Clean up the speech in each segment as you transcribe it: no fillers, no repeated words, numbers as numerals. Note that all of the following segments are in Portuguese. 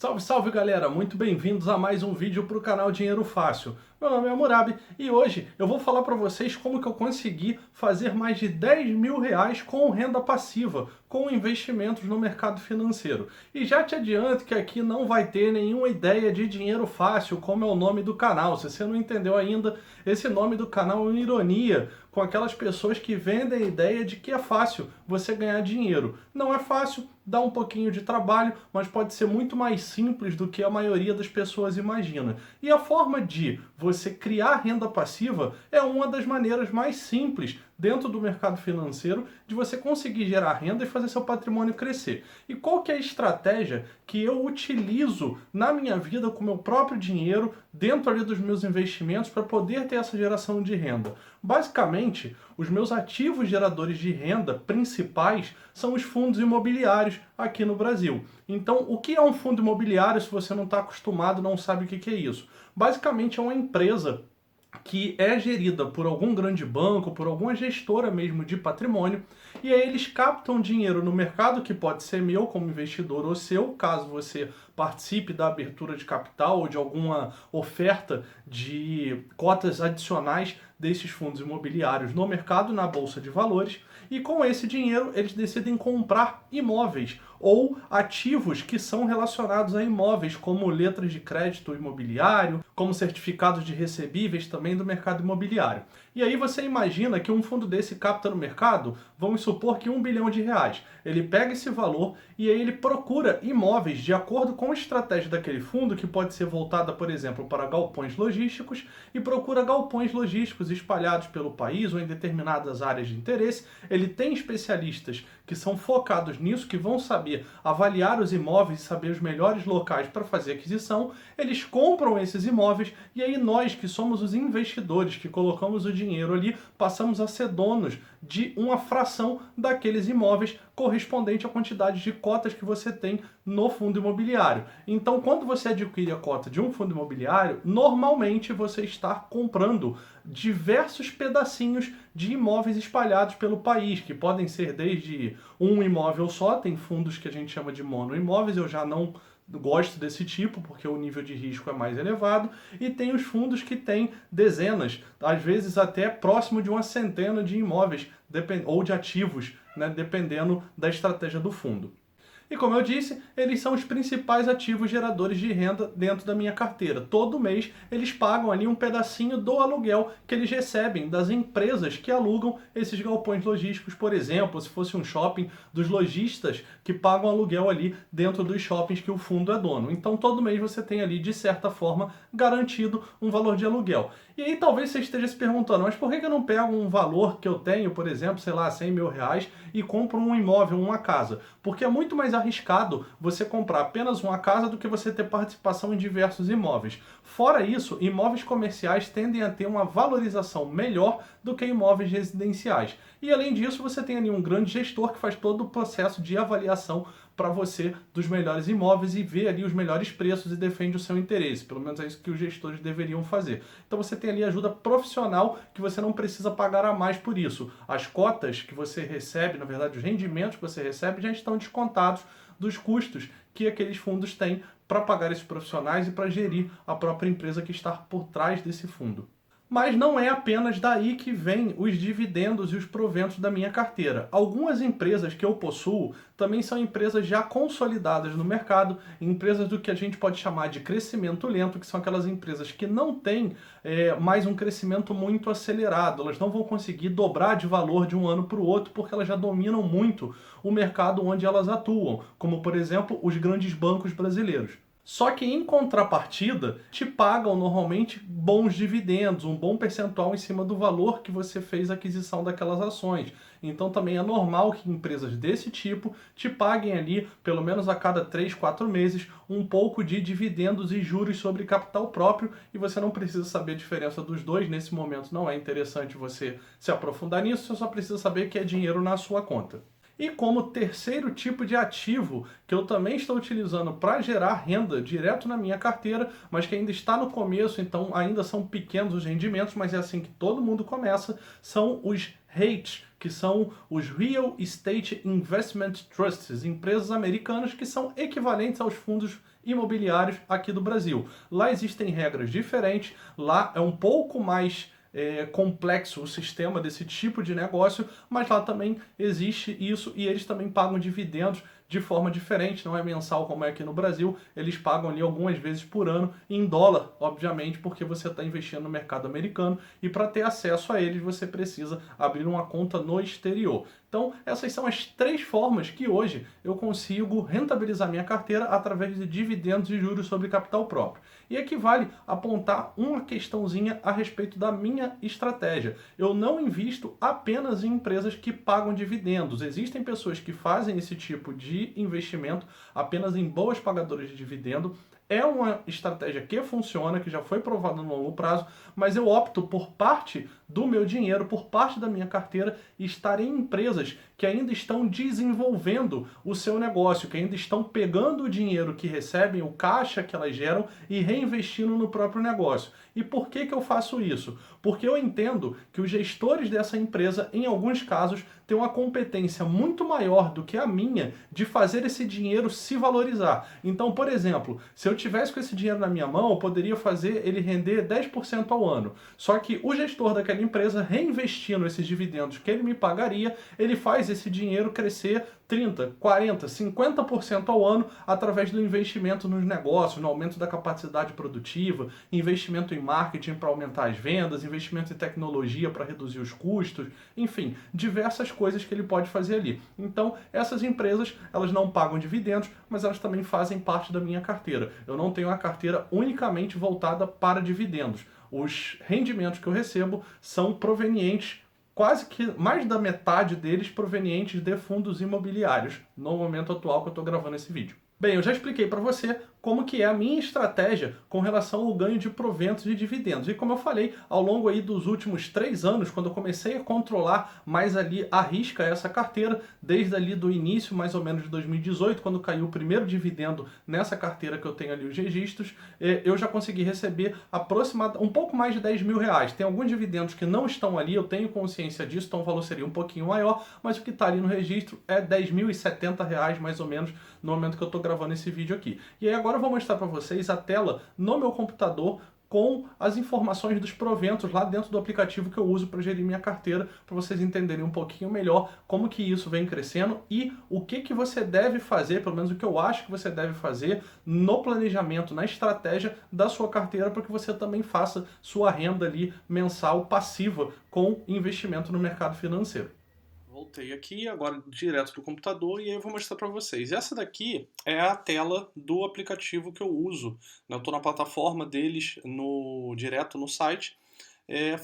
Salve, salve galera! Muito bem-vindos a mais um vídeo para o canal Dinheiro Fácil. Meu nome é Murabi e hoje eu vou falar para vocês como que eu consegui fazer mais de 10 mil reais com renda passiva, com investimentos no mercado financeiro. E já te adianto que aqui não vai ter nenhuma ideia de dinheiro fácil, como é o nome do canal. Se você não entendeu ainda, esse nome do canal é uma ironia com aquelas pessoas que vendem a ideia de que é fácil você ganhar dinheiro. Não é fácil, dá um pouquinho de trabalho, mas pode ser muito mais simples do que a maioria das pessoas imagina. E a forma de você criar renda passiva é uma das maneiras mais simples dentro do mercado financeiro de você conseguir gerar renda e fazer seu patrimônio crescer. E qual que é a estratégia que eu utilizo na minha vida com o meu próprio dinheiro dentro ali dos meus investimentos para poder ter essa geração de renda? Basicamente, os meus ativos geradores de renda principais são os fundos imobiliários aqui no Brasil. Então, o que é um fundo imobiliário se você não está acostumado, não sabe o que é isso? Basicamente, é uma empresa que é gerida por algum grande banco, por alguma gestora mesmo de patrimônio, e aí eles captam dinheiro no mercado que pode ser meu como investidor ou seu, caso você participe da abertura de capital ou de alguma oferta de cotas adicionais desses fundos imobiliários no mercado, na bolsa de valores, e com esse dinheiro eles decidem comprar imóveis ou ativos que são relacionados a imóveis, como letras de crédito imobiliário, como certificados de recebíveis também do mercado imobiliário. E aí você imagina que um fundo desse capta no mercado, vamos supor que R$ 1 bilhão. Ele pega esse valor e aí ele procura imóveis de acordo com a estratégia daquele fundo, que pode ser voltada, por exemplo, para galpões logísticos, e procura galpões logísticos espalhados pelo país ou em determinadas áreas de interesse. Ele tem especialistas que são focados nisso, que vão saber avaliar os imóveis e saber os melhores locais para fazer aquisição. Eles compram esses imóveis e aí nós, que somos os investidores, que colocamos o dinheiro ali, passamos a ser donos de uma fração daqueles imóveis correspondente à quantidade de cotas que você tem no fundo imobiliário. Então, quando você adquire a cota de um fundo imobiliário, normalmente você está comprando diversos pedacinhos de imóveis espalhados pelo país, que podem ser desde um imóvel só, tem fundos que a gente chama de monoimóveis, eu já não gosto desse tipo, porque o nível de risco é mais elevado, e tem os fundos que têm dezenas, às vezes até próximo de uma centena de imóveis ou de ativos, né, dependendo da estratégia do fundo. E como eu disse, eles são os principais ativos geradores de renda dentro da minha carteira. Todo mês eles pagam ali um pedacinho do aluguel que eles recebem das empresas que alugam esses galpões logísticos, por exemplo, se fosse um shopping, dos lojistas que pagam aluguel ali dentro dos shoppings que o fundo é dono. Então todo mês você tem ali, de certa forma, garantido um valor de aluguel. E aí talvez você esteja se perguntando, mas por que eu não pego um valor que eu tenho, por exemplo, sei lá, 100 mil reais e compro um imóvel, uma casa? Porque é muito mais arriscado você comprar apenas uma casa do que você ter participação em diversos imóveis. Fora isso, imóveis comerciais tendem a ter uma valorização melhor do que imóveis residenciais. E além disso, você tem ali um grande gestor que faz todo o processo de avaliação para você dos melhores imóveis e vê ali os melhores preços e defende o seu interesse. Pelo menos é isso que os gestores deveriam fazer. Então você tem ali ajuda profissional que você não precisa pagar a mais por isso. As cotas que você recebe, na verdade os rendimentos que você recebe já estão descontados dos custos que aqueles fundos têm para pagar esses profissionais e para gerir a própria empresa que está por trás desse fundo. Mas não é apenas daí que vêm os dividendos e os proventos da minha carteira. Algumas empresas que eu possuo também são empresas já consolidadas no mercado, empresas do que a gente pode chamar de crescimento lento, que são aquelas empresas que não têm mais um crescimento muito acelerado. Elas não vão conseguir dobrar de valor de um ano para o outro, porque elas já dominam muito o mercado onde elas atuam, como, por exemplo, os grandes bancos brasileiros. Só que em contrapartida, te pagam normalmente bons dividendos, um bom percentual em cima do valor que você fez a aquisição daquelas ações. Então também é normal que empresas desse tipo te paguem ali, pelo menos a cada 3, 4 meses, um pouco de dividendos e juros sobre capital próprio, e você não precisa saber a diferença dos dois. Nesse momento não é interessante você se aprofundar nisso, você só precisa saber que é dinheiro na sua conta. E como terceiro tipo de ativo que eu também estou utilizando para gerar renda direto na minha carteira, mas que ainda está no começo, então ainda são pequenos os rendimentos, mas é assim que todo mundo começa, são os REITs, que são os Real Estate Investment Trusts, empresas americanas que são equivalentes aos fundos imobiliários aqui do Brasil. Lá existem regras diferentes, lá é um pouco mais complexo o sistema desse tipo de negócio, mas lá também existe isso e eles também pagam dividendos de forma diferente, não é mensal como é aqui no Brasil, eles pagam ali algumas vezes por ano em dólar, obviamente, porque você está investindo no mercado americano e para ter acesso a eles você precisa abrir uma conta no exterior. Então, essas são as três formas que hoje eu consigo rentabilizar minha carteira através de dividendos e juros sobre capital próprio. E aqui vale apontar uma questãozinha a respeito da minha estratégia. Eu não invisto apenas em empresas que pagam dividendos. Existem pessoas que fazem esse tipo de investimento apenas em boas pagadoras de dividendo. É uma estratégia que funciona, que já foi provada no longo prazo, mas eu opto por parte do meu dinheiro, por parte da minha carteira, estar em empresas que ainda estão desenvolvendo o seu negócio, que ainda estão pegando o dinheiro que recebem, o caixa que elas geram e reinvestindo no próprio negócio. E por que eu faço isso? Porque eu entendo que os gestores dessa empresa, em alguns casos, têm uma competência muito maior do que a minha de fazer esse dinheiro se valorizar. Então, por exemplo, se eu tivesse com esse dinheiro na minha mão, eu poderia fazer ele render 10% ao ano. Só que o gestor daquela empresa, reinvestindo esses dividendos que ele me pagaria, ele faz esse dinheiro crescer 30, 40, 50% ao ano através do investimento nos negócios, no aumento da capacidade produtiva, investimento em marketing para aumentar as vendas, investimento em tecnologia para reduzir os custos, enfim, diversas coisas que ele pode fazer ali. Então, essas empresas, elas não pagam dividendos, mas elas também fazem parte da minha carteira. Eu não tenho uma carteira unicamente voltada para dividendos. Os rendimentos que eu recebo são provenientes, quase que mais da metade deles provenientes de fundos imobiliários, no momento atual que eu estou gravando esse vídeo. Bem, eu já expliquei para você como que é a minha estratégia com relação ao ganho de proventos e dividendos. E como eu falei, ao longo aí dos últimos 3 anos, quando eu comecei a controlar mais ali à risca essa carteira, desde ali do início, mais ou menos de 2018, quando caiu o primeiro dividendo nessa carteira que eu tenho ali os registros, eu já consegui receber aproximadamente um pouco mais de 10 mil reais. Tem alguns dividendos que não estão ali, eu tenho consciência disso, então o valor seria um pouquinho maior, mas o que está ali no registro é 10.070 reais mais ou menos no momento que eu estou gravando esse vídeo aqui. E aí agora eu vou mostrar para vocês a tela no meu computador com as informações dos proventos lá dentro do aplicativo que eu uso para gerir minha carteira, para vocês entenderem um pouquinho melhor como que isso vem crescendo e o que você deve fazer, pelo menos o que eu acho que você deve fazer no planejamento, na estratégia da sua carteira, para que você também faça sua renda ali mensal passiva com investimento no mercado financeiro. Voltei aqui, agora direto do computador, e aí eu vou mostrar para vocês. Essa daqui é a tela do aplicativo que eu uso. Eu estou na plataforma deles, direto no site,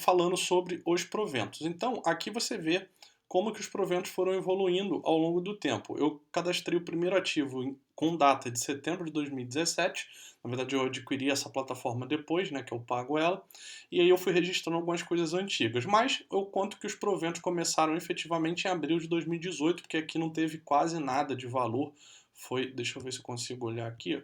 falando sobre os proventos. Então, aqui você vê como que os proventos foram evoluindo ao longo do tempo. Eu cadastrei o primeiro ativo com data de setembro de 2017. Na verdade, eu adquiri essa plataforma depois, né, que eu pago ela. E aí eu fui registrando algumas coisas antigas. Mas eu conto que os proventos começaram efetivamente em abril de 2018, porque aqui não teve quase nada de valor. Deixa eu ver se eu consigo olhar aqui,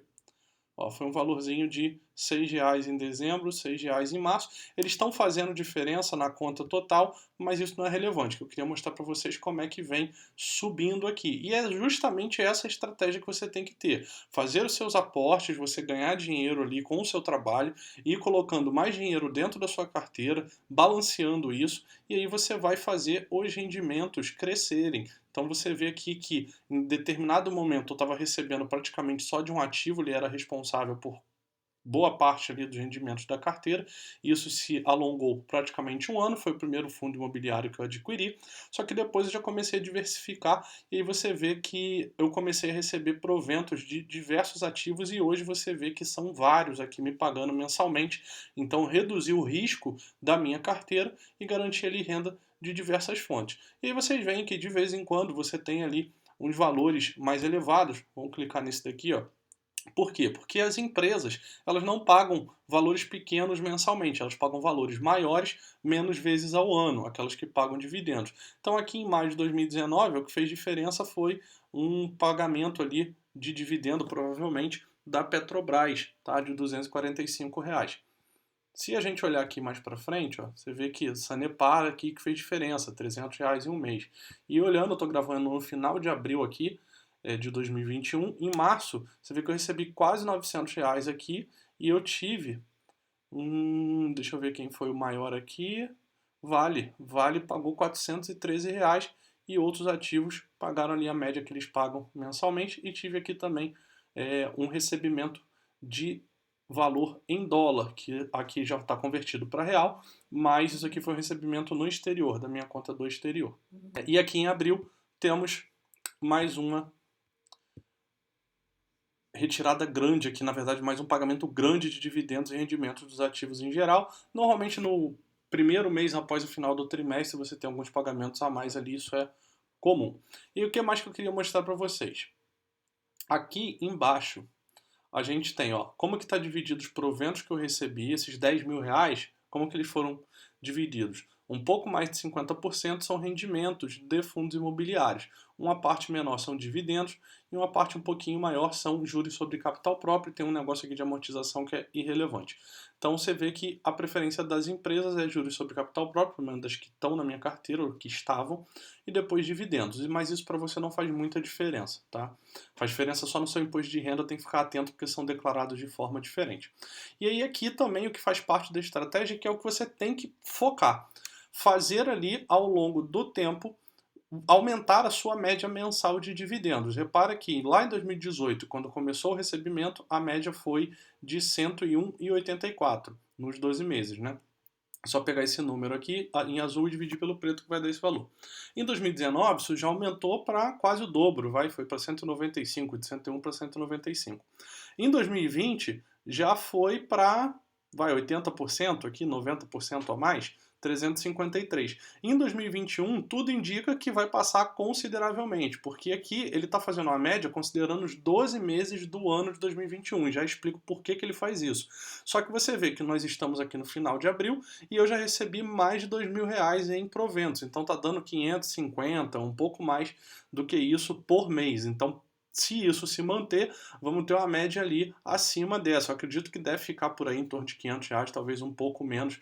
foi um valorzinho de R$ 6,00 em dezembro, R$ 6,00 em março. Eles estão fazendo diferença na conta total, mas isso não é relevante. Eu queria mostrar para vocês como é que vem subindo aqui. E é justamente essa estratégia que você tem que ter. Fazer os seus aportes, você ganhar dinheiro ali com o seu trabalho, ir colocando mais dinheiro dentro da sua carteira, balanceando isso, e aí você vai fazer os rendimentos crescerem. Então você vê aqui que em determinado momento eu estava recebendo praticamente só de um ativo, ele era responsável por boa parte ali dos rendimentos da carteira. Isso se alongou praticamente um ano, foi o primeiro fundo imobiliário que eu adquiri, só que depois eu já comecei a diversificar e aí você vê que eu comecei a receber proventos de diversos ativos e hoje você vê que são vários aqui me pagando mensalmente, então reduzi o risco da minha carteira e garanti ali renda de diversas fontes. E aí vocês veem que de vez em quando você tem ali uns valores mais elevados, vamos clicar nesse daqui, ó. Por quê? Porque as empresas, elas não pagam valores pequenos mensalmente, elas pagam valores maiores menos vezes ao ano, aquelas que pagam dividendos. Então aqui em maio de 2019, o que fez diferença foi um pagamento ali de dividendo, provavelmente, da Petrobras, tá? De R$ 245. Se a gente olhar aqui mais para frente, ó, você vê que Sanepar aqui que fez diferença, R$ 300 em um mês. E olhando, eu estou gravando no final de abril aqui, de 2021, em março, você vê que eu recebi quase R$ 900 aqui e eu tive, deixa eu ver quem foi o maior aqui, Vale pagou R$ 413 e outros ativos pagaram ali a média que eles pagam mensalmente e tive aqui também um recebimento de valor em dólar, que aqui já está convertido para real, mas isso aqui foi um recebimento no exterior, da minha conta do exterior. E aqui em abril temos mais uma retirada grande aqui, na verdade, mais um pagamento grande de dividendos e rendimentos dos ativos em geral. Normalmente no primeiro mês após o final do trimestre você tem alguns pagamentos a mais ali, isso é comum. E o que mais que eu queria mostrar para vocês? Aqui embaixo a gente tem, ó, como que está dividido os proventos que eu recebi, esses R$ 10.000, como que eles foram divididos. Um pouco mais de 50% são rendimentos de fundos imobiliários. Uma parte menor são dividendos e uma parte um pouquinho maior são juros sobre capital próprio. Tem um negócio aqui de amortização que é irrelevante. Então você vê que a preferência das empresas é juros sobre capital próprio, pelo menos das que estão na minha carteira ou que estavam, e depois dividendos. Mas isso para você não faz muita diferença, tá? Faz diferença só no seu imposto de renda, tem que ficar atento porque são declarados de forma diferente. E aí aqui também o que faz parte da estratégia, que é o que você tem que focar. Fazer ali ao longo do tempo aumentar a sua média mensal de dividendos. Repara que lá em 2018, quando começou o recebimento, a média foi de R$ 101,84 nos 12 meses, né? É só pegar esse número aqui em azul e dividir pelo preto que vai dar esse valor. Em 2019, isso já aumentou para quase o dobro, foi para 195, de 101 para 195. Em 2020, já foi para 80% aqui, 90% a mais, 353. Em 2021, tudo indica que vai passar consideravelmente, porque aqui ele está fazendo uma média considerando os 12 meses do ano de 2021, e já explico por que ele faz isso. Só que você vê que nós estamos aqui no final de abril e eu já recebi mais de R$ 2.000 em proventos, então está dando 550, um pouco mais do que isso por mês. Então, se isso se manter, vamos ter uma média ali acima dessa. Eu acredito que deve ficar por aí em torno de R$ 500, talvez um pouco menos,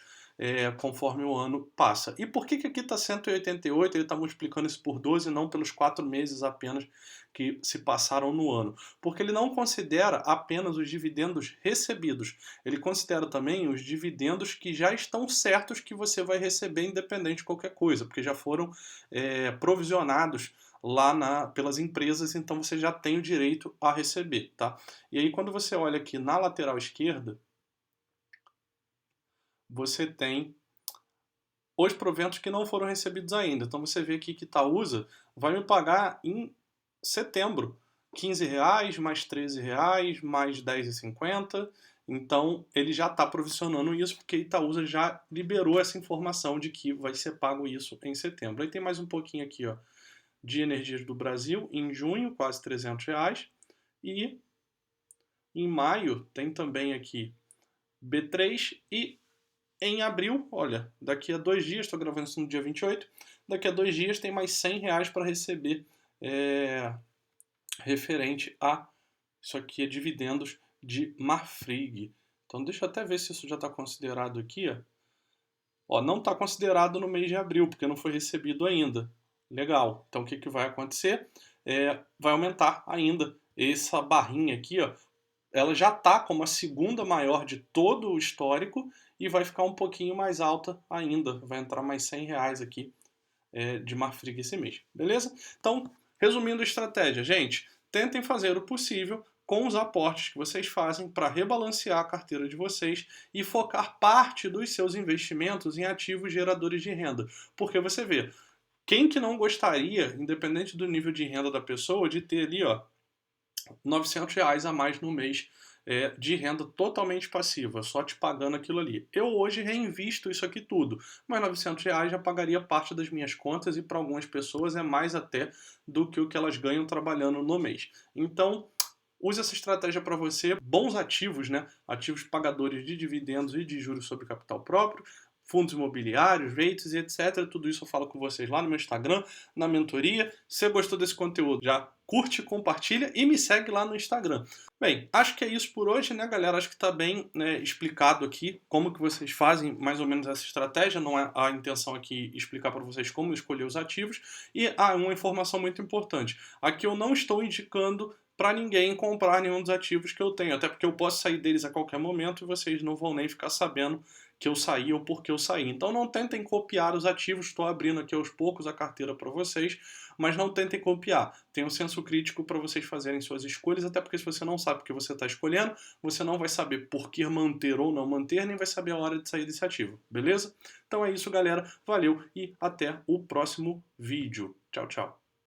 conforme o ano passa. E por que aqui está 188? Ele está multiplicando isso por 12 e não pelos 4 meses apenas que se passaram no ano. Porque ele não considera apenas os dividendos recebidos, ele considera também os dividendos que já estão certos que você vai receber independente de qualquer coisa, porque já foram provisionados lá pelas empresas, então você já tem o direito a receber, tá? E aí quando você olha aqui na lateral esquerda, você tem os proventos que não foram recebidos ainda. Então você vê aqui que Itaúsa vai me pagar em setembro R$ 15 mais R$ 13 mais R$ 10,50. Então ele já está provisionando isso porque Itaúsa já liberou essa informação de que vai ser pago isso em setembro. Aí tem mais um pouquinho aqui, ó, de Energias do Brasil em junho, quase R$ 300. E em maio tem também aqui B3 e em abril, olha, daqui a 2 dias, estou gravando isso no dia 28, daqui a 2 dias tem mais R$ 100 para receber referente a, isso aqui é dividendos de Marfrig. Então deixa eu até ver se isso já está considerado aqui. Ó, não está considerado no mês de abril, porque não foi recebido ainda. Legal, então o que vai acontecer? Vai aumentar ainda essa barrinha aqui, ó, ela já está como a segunda maior de todo o histórico e vai ficar um pouquinho mais alta ainda. Vai entrar mais R$ 100 aqui de Marfrig esse mês, beleza? Então, resumindo a estratégia, gente, tentem fazer o possível com os aportes que vocês fazem para rebalancear a carteira de vocês e focar parte dos seus investimentos em ativos geradores de renda. Porque você vê, quem que não gostaria, independente do nível de renda da pessoa, de ter ali, ó, R$ 900 a mais no mês de renda totalmente passiva, só te pagando aquilo ali. Eu hoje reinvisto isso aqui tudo, mas R$ 900 já pagaria parte das minhas contas e para algumas pessoas é mais até do que o que elas ganham trabalhando no mês. Então, use essa estratégia para você, bons ativos, né? Ativos pagadores de dividendos e de juros sobre capital próprio, fundos imobiliários, REITs e etc. Tudo isso eu falo com vocês lá no meu Instagram, na mentoria. Se você gostou desse conteúdo, já curte, compartilha e me segue lá no Instagram. Bem, acho que é isso por hoje, né, galera? Acho que está bem, né, explicado aqui como que vocês fazem mais ou menos essa estratégia. Não é a intenção aqui explicar para vocês como escolher os ativos. E uma informação muito importante. Aqui eu não estou indicando para ninguém comprar nenhum dos ativos que eu tenho, até porque eu posso sair deles a qualquer momento e vocês não vão nem ficar sabendo que eu saí ou por que eu saí. Então não tentem copiar os ativos, estou abrindo aqui aos poucos a carteira para vocês, mas não tentem copiar. Tenham um senso crítico para vocês fazerem suas escolhas, até porque se você não sabe o que você está escolhendo, você não vai saber por que manter ou não manter, nem vai saber a hora de sair desse ativo, beleza? Então é isso, galera. Valeu e até o próximo vídeo. Tchau, tchau.